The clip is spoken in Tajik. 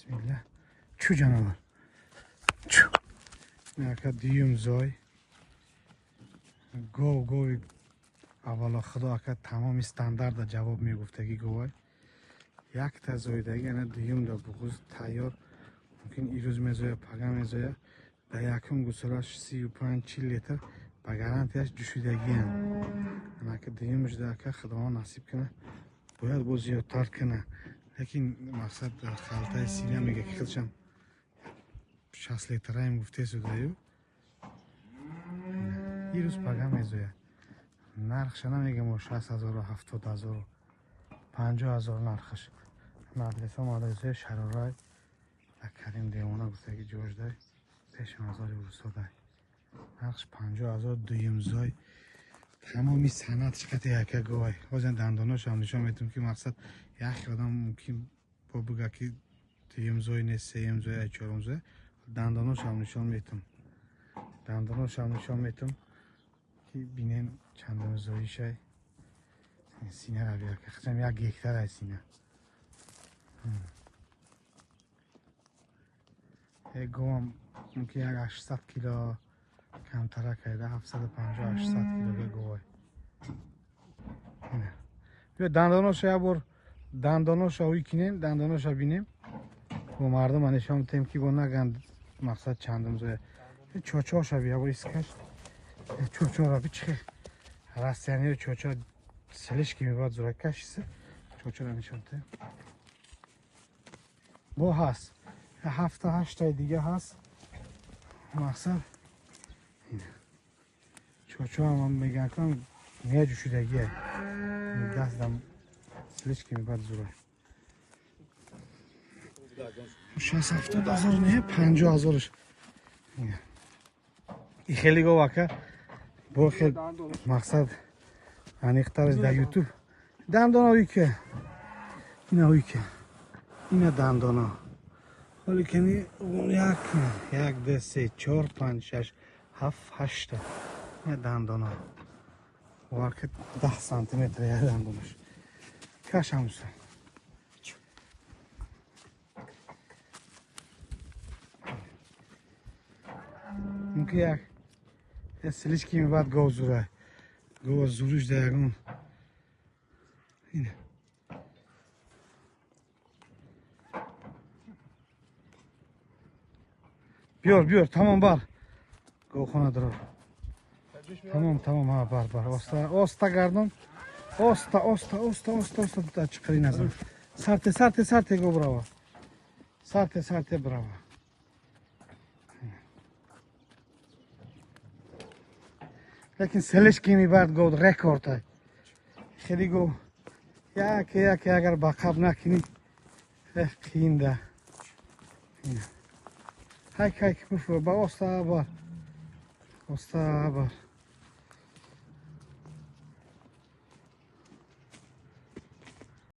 Bismillah. Çu canavar. Çu. Naka diyum zoy. Gov. Avvalo Xudo aka tamomi standart javob meguftagi govay. Yakta zoydagi ana diyum da bug'uz tayyor. Mumkin iruz mezoya paga mezoya. Da yakun gusulash 35 litr. Ba garantiyash jushidagi ham. Naka diyum jda aka Xudo nasib kina. Boyad bu ziyodtar kina. Lekin maqsad xaltay sina mega qilcham. 60 litr ham gufte sudayu. Iruz paga mezoya. Narxshana megam 60000 70000 50000 narxsh. Надреса мадресе Шарорай ва Карим Девона гуфтаги ҷоҷдай 5000 урусодай. Нархш 50000 дуюмзой. Тамоми санат чиқати яка гой. Ҳозир дандонош ҳам нишон метам ки мақсад як одам мумкин бо бига ки дуюмзой не сеюмзой я чорумзой. Дандонош ҳам нишон метам. Дандонош ҳам нишон метам ки бинем чандумзоишай. Сина раби яка. Хачам 1 гектар ай сина. Егом муки 800 кило камтара кайда 750-800 кило гой. Бё дандонош я бор дандонош ой кинем, дандонош бинем. Бо мардум анишон тем ки бо наганд мақсад чандум зоя. Чочош я бор искаш. Чочора бичхе. Растяни чочо селишки мебад зуракашиса. Чочора нишон тем. Бо ҳаст 7-8 дига ҳаст мақсад чочоам меган кам неҷушидагия дастам слишком бад зура 67000 не 50000 и хели говака бо хел мақсад аниқтараш дар ютуб дандона уйке ина уйке ина дандона حالی کنی اون یک دو سه چهار پنج شش هفت هشت این دندانا وارکت 10 سانتیمتر یه دندانش کش هموسه ممکن یک سلیشکی میباد گو زوره گو زورش دیگون اینه بیار تمام بار گوخونه درو تمام ها بار اوستا گردون اوستا تا چقری نزن سرته گو براوا سرته براوا لیکن سلش کی میبرد گو رکورد های خیلی گو یک اگر بقب نکنی قین ده Hayk bufo ba osta var.